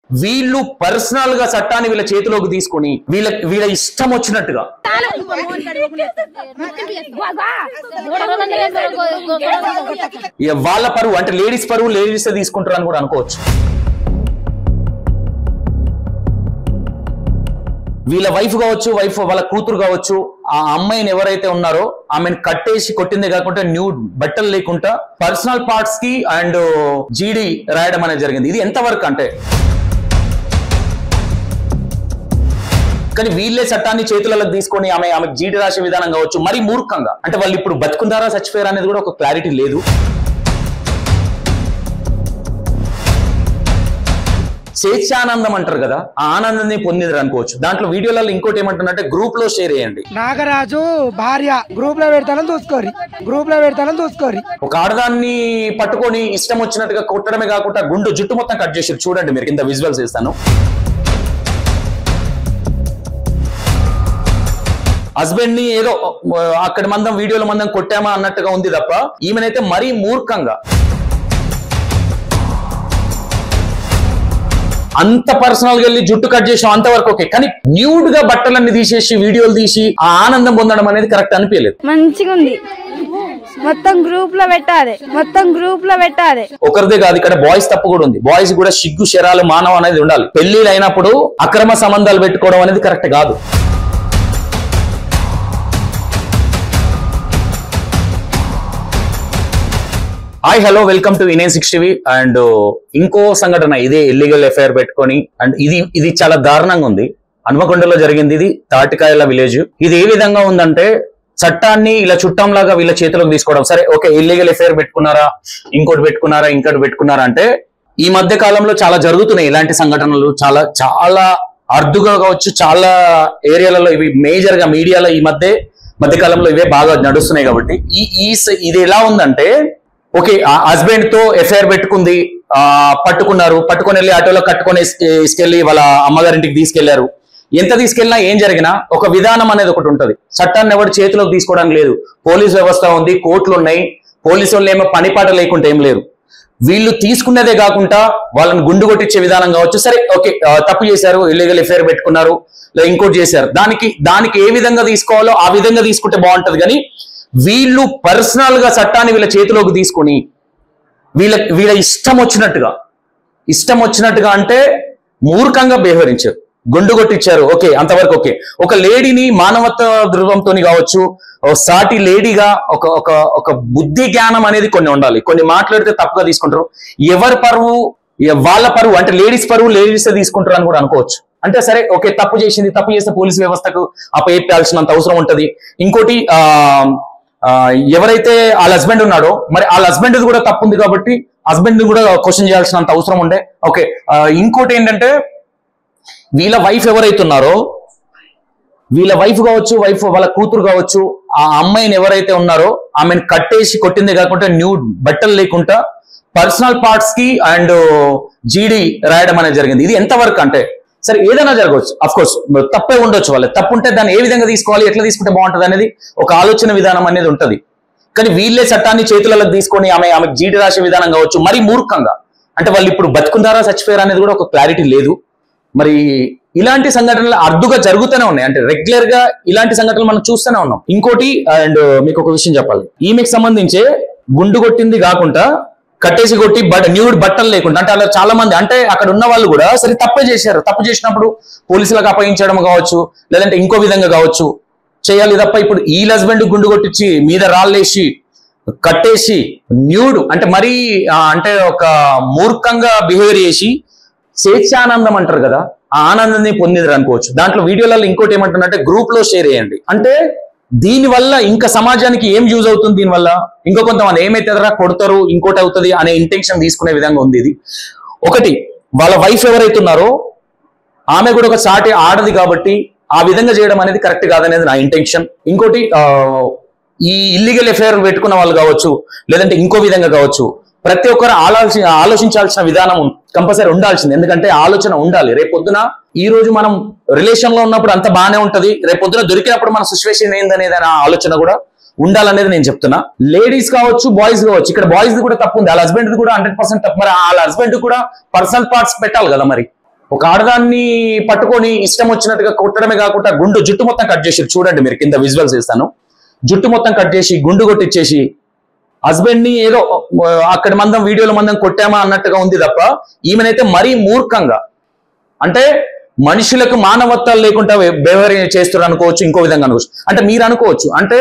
వీళ్ళు పర్సనల్ గా చట్టాన్ని వీళ్ళ చేతిలోకి తీసుకొని వీళ్ళ ఇష్టం వచ్చినట్టుగా వాళ్ళ పరువు అంటే లేడీస్ పరువు లేడీస్ తీసుకుంటారు అని కూడా అనుకోవచ్చు. వీళ్ళ వైఫ్ కావచ్చు, వాళ్ళ కూతురు కావచ్చు, ఆ అమ్మాయిని ఎవరైతే ఉన్నారో ఆమెను కట్టేసి కొట్టిందే కాకుండా న్యూడ్ బట్టలు లేకుండా పర్సనల్ పార్ట్స్ కి అండ్ జీడీ రాయడం అనేది జరిగింది. ఇది ఎంతవరకు అంటే కానీ వీళ్ళే చట్టాన్ని చేతులకు తీసుకొని ఆమెకు జీడీ రాసే విధానం కావచ్చు మరి మూర్ఖంగా. అంటే వాళ్ళు ఇప్పుడు బతుకుందారా చచ్చిపోయారా అనేది కూడా ఒక క్లారిటీ లేదు. స్వేచ్ఛానందం అంటారు కదా, ఆ ఆనందాన్ని పొందింది అనుకోవచ్చు. దాంట్లో వీడియోలలో ఇంకోటి ఏమంటున్నట్టే గ్రూప్ లో షేర్ చేయండి. నాగరాజు భార్య గ్రూప్ లో పెడతానని చూసుకోరి. ఒక ఆడదాన్ని పట్టుకొని ఇష్టం వచ్చినట్టుగా కొట్టడమే కాకుండా గుండు జుట్టు మొత్తం కట్ చేసి చూడండి, మీరు కింద విజువల్స్ ఇస్తాను. హస్బెండ్ ని ఏదో అక్కడ మందం వీడియోల మందం కొట్టామా అన్నట్టుగా ఉంది తప్ప ఈమెనైతే మరీ మూర్ఖంగా అంత పర్సనల్ గా వెళ్ళి జుట్టు కట్ చేసాం అంతవరకు ఓకే, కానీ న్యూడ్ గా బట్టలన్నీ తీసేసి వీడియోలు తీసి ఆ ఆనందం పొందడం అనేది కరెక్ట్ అనిపించలేదు. మంచిగా ఉంది, మొత్తం గ్రూప్ లో పెట్టాలి. ఒకరిదే కాదు, ఇక్కడ బాయ్స్ తప్పు కూడా ఉంది. బాయ్స్ కూడా సిగ్గు శరాలు మానవ అనేది ఉండాలి. పెళ్లిళ్ళు అయినప్పుడు అక్రమ సంబంధాలు పెట్టుకోవడం అనేది కరెక్ట్ కాదు. Hi hello welcome to Inane6 TV. And ఇంకో సంఘటన ఇదే ఇల్లీగల్ ఎఫ్ఐఆర్ పెట్టుకొని అండ్ ఇది చాలా దారుణంగా ఉంది. హన్మకొండలో జరిగింది. ఇది తాటికాయల విలేజ్. ఇది ఏ విధంగా ఉందంటే చట్టాన్ని ఇలా చుట్టంలాగా వీళ్ళ చేతిలోకి తీసుకోవడం. సరే ఓకే, ఇల్లీగల్ ఎఫ్ఐఆర్ పెట్టుకున్నారా, ఇంకోటి పెట్టుకున్నారా అంటే ఈ మధ్య కాలంలో చాలా జరుగుతున్నాయి ఇలాంటి సంఘటనలు. చాలా చాలా అరుదుగా కావచ్చు, చాలా ఏరియాలలో ఇవి మేజర్ గా మీడియాలో ఈ మధ్య కాలంలో ఇవే బాగా నడుస్తున్నాయి. కాబట్టి ఇది ఎలా ఉందంటే ఓకే, హస్బెండ్ తో ఎఫ్ఐఆర్ పెట్టుకుంది, పట్టుకొని వెళ్ళి ఆటోలో కట్టుకొని తీసుకెళ్లి వాళ్ళ అమ్మగారింటికి తీసుకెళ్లారు. ఎంత తీసుకెళ్లినా ఏం జరిగినా ఒక విధానం అనేది ఒకటి ఉంటది. చట్టాన్ని ఎవరు చేతిలోకి తీసుకోవడానికి లేదు. పోలీస్ వ్యవస్థ ఉంది, కోర్టులు ఉన్నాయి. పోలీసు వాళ్ళు ఏమో పనిపాట లేకుండా ఏం లేరు. వీళ్ళు తీసుకున్నదే కాకుండా వాళ్ళని గుండు కొట్టించే విధానం కావచ్చు. సరే ఓకే, తప్పు చేశారు, ఇల్లీగల్ ఎఫ్ఐఆర్ పెట్టుకున్నారు, ఇంకోటి చేశారు, దానికి ఏ విధంగా తీసుకోవాలో ఆ విధంగా తీసుకుంటే బాగుంటది. కానీ వీళ్ళు పర్సనల్ గా చట్టాన్ని వీళ్ళ చేతిలోకి తీసుకొని వీళ్ళ ఇష్టం వచ్చినట్టుగా అంటే మూర్ఖంగా వ్యవహరించారు, గుండు కొట్టించారు. ఓకే, అంతవరకు ఓకే. ఒక లేడీని మానవత్వ ధృవంతో కావచ్చు, సాటి లేడీగా ఒక బుద్ధి జ్ఞానం అనేది కొన్ని ఉండాలి. కొన్ని మాట్లాడితే తప్పుగా తీసుకుంటారు. ఎవరి పరువు వాళ్ళ పరువు అంటే లేడీస్ పరువు లేడీస్ తీసుకుంటారు అని కూడా అనుకోవచ్చు. అంటే సరే ఓకే, తప్పు చేస్తే పోలీస్ వ్యవస్థకు అప్పచెప్పాల్సినంత అవసరం ఉంటది. ఇంకోటి ఎవరైతే వాళ్ళ హస్బెండ్ ఉన్నాడో మరి వాళ్ళ హస్బెండ్ కూడా తప్పు ఉంది కాబట్టి హస్బెండ్ కూడా క్వశ్చన్ చేయాల్సినంత అవసరం ఉండే. ఓకే, ఇంకోటి ఏంటంటే వీళ్ళ వైఫ్ ఎవరైతే ఉన్నారో వీళ్ళ వైఫ్ కావచ్చు, వాళ్ళ కూతురు కావచ్చు, ఆ అమ్మాయిని ఎవరైతే ఉన్నారో ఆమెను కట్టేసి కొట్టిందే కాకుండా న్యూడ్ బట్టలు లేకుండా పర్సనల్ పార్ట్స్ కి అండ్ జీడీ రాయడం అనేది జరిగింది. ఇది ఎంతవరకు అంటే సరే ఏదైనా జరగవచ్చు, అఫ్ కోర్స్ తప్పే ఉండొచ్చు. వాళ్ళు తప్పు ఉంటే దాన్ని ఏ విధంగా తీసుకోవాలి, ఎట్లా తీసుకుంటే బాగుంటుంది అనేది ఒక ఆలోచన విధానం అనేది ఉంటది. కానీ వీళ్ళే చట్టాన్ని చేతులకు తీసుకొని ఆమెకు జీడీ రాసే విధానం కావచ్చు మరి మూర్ఖంగా. అంటే వాళ్ళు ఇప్పుడు బతుకుందారా చచ్చిపోయారా అనేది కూడా ఒక క్లారిటీ లేదు. మరి ఇలాంటి సంఘటనలు అరుదుగా జరుగుతూనే ఉన్నాయి. అంటే రెగ్యులర్ గా ఇలాంటి సంఘటనలు మనం చూస్తూనే ఉన్నాం. ఇంకోటి అండ్ మీకు ఒక విషయం చెప్పాలి, ఈమెకు సంబంధించి గుండు కొట్టింది కాకుండా కట్టేసి కొట్టి న్యూడ్ బట్టలు లేకుండా అంటే అలా చాలా మంది అంటే అక్కడ ఉన్న వాళ్ళు కూడా సరే తప్పే చేశారు. తప్పు చేసినప్పుడు పోలీసులకు అప్పగించడం కావచ్చు, లేదంటే ఇంకో విధంగా కావచ్చు చేయాలి తప్ప ఇప్పుడు ఈ హస్బెండ్ గుండు కొట్టించి మీద రాళ్ళేసి కట్టేసి న్యూడ్ అంటే మరీ అంటే ఒక మూర్ఖంగా బిహేవియర్ చేసి స్వేచ్ఛానందం అంటారు కదా, ఆ ఆనందాన్ని పొందింది అనుకోవచ్చు. దాంట్లో వీడియోలలో ఇంకోటి ఏమంటున్నట్టే గ్రూప్ లో షేర్ చేయండి. అంటే దీనివల్ల ఇంకా సమాజానికి ఏం యూజ్ అవుతుంది, దీనివల్ల ఇంకో కొంతమంది ఏమైతే కొడతారు ఇంకోటి అవుతుంది అనే ఇంటెన్షన్ తీసుకునే విధంగా ఉంది. ఇది ఒకటి, వాళ్ళ వైఫ్ ఎవరైతే ఉన్నారో ఆమె కూడా ఒక సాటి ఆడది కాబట్టి ఆ విధంగా చేయడం అనేది కరెక్ట్ కాదనేది నా ఇంటెన్షన్. ఇంకోటి ఈ ఇల్లీగల్ ఎఫ్ఐఆర్ పెట్టుకున్న వాళ్ళు కావచ్చు, లేదంటే ఇంకో విధంగా కావచ్చు, ప్రతి ఒక్కరు ఆలోచించాల్సిన విధానం కంపల్సరీ ఉండాల్సింది. ఎందుకంటే ఆలోచన ఉండాలి. రేపొద్దున ఈ రోజు మనం రిలేషన్ లో ఉన్నప్పుడు అంత బాగానే ఉంటది, రేపొద్దున దొరికినప్పుడు మన సిచ్యువేషన్ ఏందనేది ఆలోచన కూడా ఉండాలనేది నేను చెప్తున్నా. లేడీస్ కావచ్చు, బాయ్స్ కావచ్చు. ఇక్కడ బాయ్స్ కూడా తప్పు ఉంది, వాళ్ళ హస్బెండ్ కూడా 100% తప్పు. మరి వాళ్ళ హస్బెండ్ కూడా పర్సనల్ పార్ట్స్ పెట్టాలి కదా. మరి ఒక ఆడదాన్ని పట్టుకొని ఇష్టం వచ్చినట్టుగా కొట్టడమే కాకుండా జుట్టు మొత్తం కట్ చేసి, చూడండి మీరు కింద విజువల్స్ ఇస్తాను, జుట్టు మొత్తం కట్ చేసి గుండు కొట్టించేసి హస్బెండ్ ని ఏదో అక్కడ మందం వీడియోల మందం కొట్టామా అన్నట్టుగా ఉంది తప్ప, ఈమెనైతే మరీ మూర్ఖంగా, అంటే మనుషులకు మానవత్వాలు లేకుండా బిహేవియర్ చేస్తారు అనుకోవచ్చు, ఇంకో విధంగా అనుకోవచ్చు. అంటే మీరు అనుకోవచ్చు, అంటే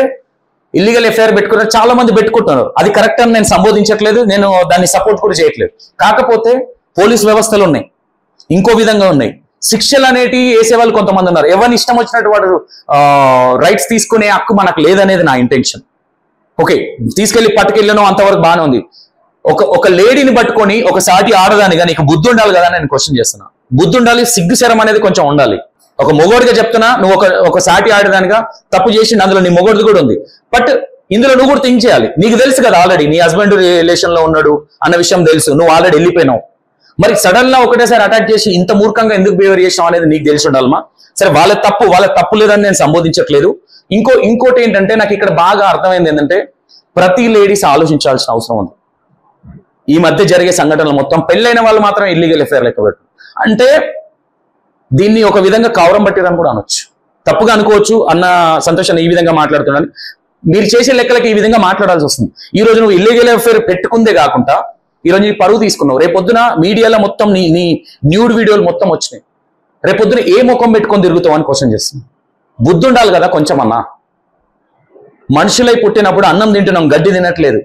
ఇల్లీగల్ ఎఫ్ఐఆర్ పెట్టుకున్నారు, చాలా మంది పెట్టుకుంటున్నారు, అది కరెక్ట్ అని నేను సంబోధించట్లేదు, నేను దాన్ని సపోర్ట్ కూడా చేయట్లేదు. కాకపోతే పోలీస్ వ్యవస్థలు ఉన్నాయి, ఇంకో విధంగా ఉన్నాయి, శిక్షలు అనేటివి వేసేవాళ్ళు కొంతమంది ఉన్నారు. ఎవరిని ఇష్టం వచ్చినట్టు వాడు రైట్స్ తీసుకునే హక్కు మనకు లేదనేది నా ఇంటెన్షన్. ఓకే, తీసుకెళ్లి పట్టుకెళ్ళను అంతవరకు బాగానే ఉంది. ఒక లేడీని పట్టుకొని ఒక సాటి ఆడదానిగా నీకు బుద్ధి ఉండాలి కదా నేను క్వశ్చన్ చేస్తున్నా. బుద్ధి ఉండాలి, సిగ్గుశరం అనేది కొంచెం ఉండాలి. ఒక మొగోడిగా చెప్తున్నా, నువ్వు ఒక సాటి ఆడదానిగా తప్పు చేసి అందులో నీ మొగోడిది కూడా ఉంది, బట్ ఇందులో నువ్వు కూడా థింక్ చేయాలి. నీకు తెలుసు కదా ఆల్రెడీ నీ హస్బెండ్ రిలేషన్ లో ఉన్నాడు అన్న విషయం తెలుసు, నువ్వు ఆల్రెడీ వెళ్ళిపోయినావు. మరి సడన్ గా ఒకటేసారి అటాక్ చేసి ఇంత మూర్ఖంగా ఎందుకు బిహేవియర్ చేసాం అనేది నీకు తెలిసి ఉండాలమా? సరే, వాళ్ళ తప్పు లేదని నేను సంబోధించట్లేదు. ఇంకోటి ఏంటంటే నాకు ఇక్కడ బాగా అర్థమైంది ఏంటంటే, ప్రతి లేడీస్ ఆలోచించాల్సిన అవసరం ఉంది. ఈ మధ్య జరిగే సంఘటనలు మొత్తం పెళ్ళైన వాళ్ళు మాత్రం ఇల్లీగల్ ఎఫ్ఐఆర్ లెక్క పెట్టు అంటే దీన్ని ఒక విధంగా కవరం పట్టిరని కూడా అనొచ్చు, తప్పుగా అనుకోవచ్చు. అన్న సంతోషాన్ని ఈ విధంగా మాట్లాడుతున్నాను. మీరు చేసే లెక్కలకి ఈ విధంగా మాట్లాడాల్సి వస్తుంది. ఈ రోజు నువ్వు ఇల్లీగల్ ఎఫ్ఐఆర్ పెట్టుకుందే కాకుండా ఈ రోజు నీ పరువు తీసుకున్నావు, రేపొద్దున మీడియాలో మొత్తం నీ న్యూడ్ వీడియోలు మొత్తం వచ్చినాయి, రేపొద్దున ఏ ముఖం పెట్టుకొని తిరుగుతావు అని క్వశ్చన్ చేస్తుంది. బుద్ధి ఉండాలి కదా కొంచెం అన్నా. మనుషులై పుట్టినప్పుడు అన్నం తింటున్నాం, గడ్డి తినట్లేదు.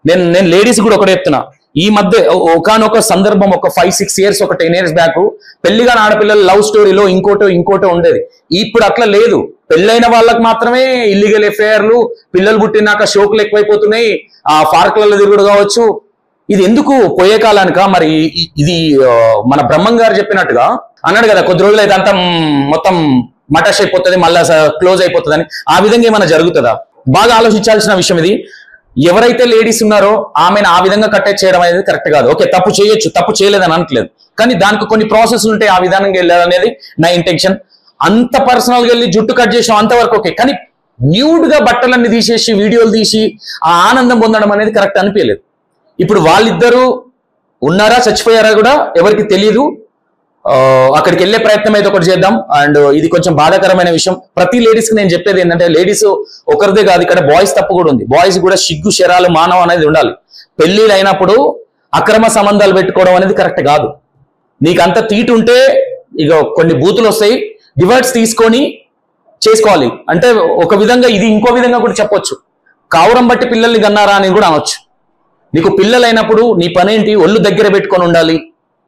నేను లేడీస్ కూడా ఒకటే చెప్తున్నా, ఈ మధ్య ఒకనొక సందర్భం ఒక 5-6 years, ఒక 10 years బ్యాక్ పెళ్లిగాని ఆడపిల్లలు లవ్ స్టోరీలో ఇంకోటో ఉండేది. ఇప్పుడు అట్లా లేదు. పెళ్ళైన వాళ్ళకి మాత్రమే ఇల్లీగల్ ఎఫ్ఐఆర్లు, పిల్లలు పుట్టినాక షోకులు ఎక్కువైపోతున్నాయి, ఆ పార్కులలో తిరుగుడు కావచ్చు. ఇది ఎందుకు పోయే కాలానిక? మరి ఇది మన బ్రహ్మం గారు చెప్పినట్టుగా అన్నాడు కదా, కొద్ది రోజులు అయితే అంతా మొత్తం మటాష్ అయిపోతుంది, మళ్ళా క్లోజ్ అయిపోతుంది అని. ఆ విధంగా ఏమైనా జరుగుతుందా? బాగా ఆలోచించాల్సిన విషయం ఇది. ఎవరైతే లేడీస్ ఉన్నారో ఆమెను ఆ విధంగా కట్టేజ్ చేయడం అనేది కరెక్ట్ కాదు. ఓకే, తప్పు చేయొచ్చు, తప్పు చేయలేదని అనట్లేదు, కానీ దానికి కొన్ని ప్రాసెస్ ఉంటాయి, ఆ విధానంగా వెళ్ళాలనేది నా ఇంటెన్షన్. అంత పర్సనల్ గా వెళ్ళి జుట్టు కట్ చేసాం అంతవరకు ఓకే, కానీ న్యూడ్ గా బట్టలన్నీ తీసేసి వీడియోలు తీసి ఆ ఆనందం పొందడం అనేది కరెక్ట్ అనిపించలేదు. ఇప్పుడు వాళ్ళిద్దరూ ఉన్నారా చచ్చిపోయారా కూడా ఎవరికి తెలియదు. అక్కడికి వెళ్ళే ప్రయత్నం అయితే ఒకటి చేద్దాం. అండ్ ఇది కొంచెం బాధాకరమైన విషయం. ప్రతి లేడీస్ కి నేను చెప్పేది ఏంటంటే, లేడీస్ ఒకరిదే కాదు, ఇక్కడ బాయ్స్ తప్పు కూడా ఉంది. బాయ్స్ కూడా సిగ్గు శరాలు మానవం అనేది ఉండాలి. పెళ్లిళ్ళు అయినప్పుడు అక్రమ సంబంధాలు పెట్టుకోవడం అనేది కరెక్ట్ కాదు. నీకు అంత తీటు ఉంటే ఇక కొన్ని బూతులు వస్తాయి, డివర్స్ తీసుకొని చేసుకోవాలి. అంటే ఒక విధంగా ఇది ఇంకో విధంగా కూడా చెప్పొచ్చు, కావురం బట్టి పిల్లల్ని కన్నారా అని కూడా అనొచ్చు. నీకు పిల్లలైనప్పుడు నీ పనేంటి, ఒళ్ళు దగ్గర పెట్టుకొని ఉండాలి.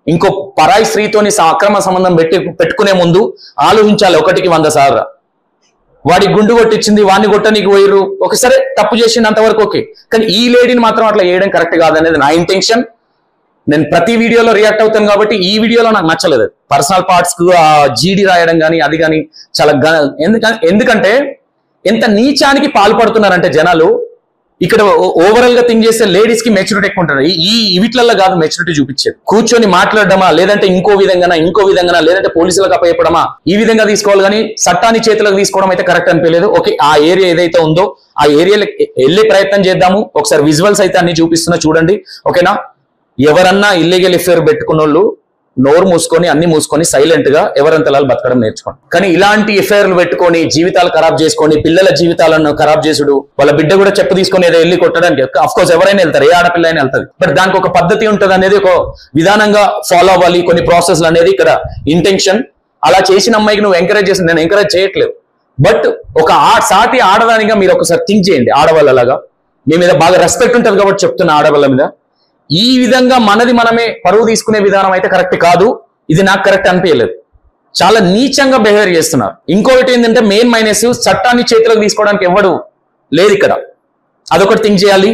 ఇంకో పరాయి స్త్రీతోని అక్రమ సంబంధం పెట్టుకునే ముందు ఆలోచించాలి 1కి 100 సార్లు. వాడి గుండు కొట్టించింది, వాడిని కొట్టనీకి పోయిర్రు, ఒకసారి తప్పు చేసింది అంతవరకు ఓకే, కానీ ఈ లేడీని మాత్రం అట్లా చేయడం కరెక్ట్ కాదనేది నా ఇంటెన్షన్. నేను ప్రతి వీడియోలో రియాక్ట్ అవుతాను కాబట్టి ఈ వీడియోలో నాకు నచ్చలేదు. పర్సనల్ పార్ట్స్ కు ఆ జీడి రాయడం కానీ అది కానీ చాలా ఎందుకంటే ఎంత నీచానికి పాల్పడుతున్నారంటే జనాలు. ఇక్కడ ఓవరాల్ గా థింక్ చేస్తే లేడీస్ కి మెచ్యూరిటీ ఎక్కువ ఉంటుంది. ఈ వీటిలలో కాదు మెచ్యూరిటీ చూపించేది. కూర్చొని మాట్లాడడమా, లేదంటే ఇంకో విధంగా లేదంటే పోలీసులకు అప్పచెప్పడమా, ఈ విధంగా తీసుకోవాలి. కానీ చట్టాన్ని చేతులకు తీసుకోవడం అయితే కరెక్ట్ అనిపించలేదు. ఓకే, ఆ ఏరియా ఏదైతే ఉందో ఆ ఏరియాలో వెళ్ళే ప్రయత్నం చేద్దాము. ఒకసారి విజువల్స్ అయితే అన్ని చూపిస్తున్నా చూడండి, ఓకేనా? ఎవరన్నా ఇల్లీగల్ ఎఫ్ఐఆర్ పెట్టుకున్న వాళ్ళు నోరు మూసుకొని అన్ని మూసుకొని సైలెంట్ గా ఎవరంతలా బతకడం నేర్చుకోండి. కానీ ఇలాంటి ఎఫ్ఐఆర్లు పెట్టుకొని జీవితాలు ఖరాబ్ చేసుకొని పిల్లల జీవితాలను ఖరాబ్ చేసుడు, వాళ్ళ బిడ్డ కూడా చెప్పు తీసుకొని ఏదో వెళ్ళి కొట్టడానికి అఫ్ కోర్స్ ఎవరైనా వెళ్తారు, ఏ ఆడపిల్ల అయినా వెళ్తుంది, బట్ దానికి ఒక పద్ధతి ఉంటుంది అనేది ఒక విధానంగా ఫాలో అవ్వాలి. కొన్ని ప్రాసెస్లు అనేది ఇక్కడ ఇంటెన్షన్. అలా చేసిన అమ్మాయికి నువ్వు ఎంకరేజ్ చేసి, నేను ఎంకరేజ్ చేయట్లేదు, బట్ ఒక సాటి ఆడదానిగా మీరు ఒకసారి థింక్ చేయండి. ఆడవాళ్ళలాగా మీ మీద బాగా రెస్పెక్ట్ ఉంటుంది కాబట్టి చెప్తున్న ఆడవాళ్ళ మీద ఈ విధంగా మనమే పరువు తీసుకునే విధానం అయితే కరెక్ట్ కాదు. ఇది నాకు కరెక్ట్ అనిపించలేదు. చాలా నీచంగా బిహేవియర్ చేస్తున్నారు. ఇంకొకటి ఏంటంటే మెయిన్ మైనస్, చట్టాన్ని చేతులకు తీసుకోవడానికి ఎవడు లేదు ఇక్కడ. అదొకటి థింక్ చేయాలి.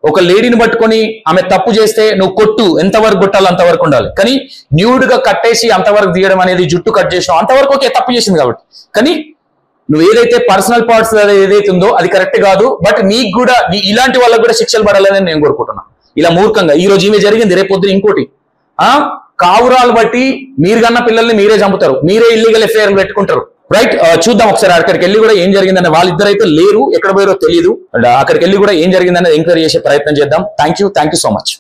ఒక లేడీని పట్టుకొని ఆమె తప్పు చేస్తే నువ్వు కొట్టు, ఎంతవరకు కొట్టాలో అంతవరకు ఉండాలి. కానీ న్యూడ్ గా కట్టేసి అంతవరకు తీయడం అనేది, జుట్టు కట్ చేసావు అంతవరకు ఓకే, తప్పు చేసింది కాబట్టి. కానీ నువ్వు ఏదైతే పర్సనల్ పార్ట్స్ ఏదైతే ఉందో అది కరెక్ట్ కాదు. బట్ నీకు కూడా ఇలాంటి వాళ్ళకు కూడా శిక్షలు పడాలని నేను కోరుకుంటున్నా. ఇలా మూర్ఖంగా ఈ రోజు ఈమె జరిగింది, రేపు పొద్దున ఇంకోటి. కావురాలు బట్టి మీరు కన్నా పిల్లల్ని మీరే చంపుతారు, మీరే ఇల్లీగల్ ఎఫ్ఐఆర్ పెట్టుకుంటారు. రైట్, చూద్దాం ఒకసారి అక్కడికి వెళ్ళి కూడా ఏం జరిగిందనే. వాళ్ళిద్దరైతే లేరు, ఎక్కడ పోయారో తెలియదు. అక్కడికి వెళ్ళి కూడా ఏం జరిగిందనేది ఎంక్వైరీ చేసే ప్రయత్నం చేద్దాం. Thank you so much.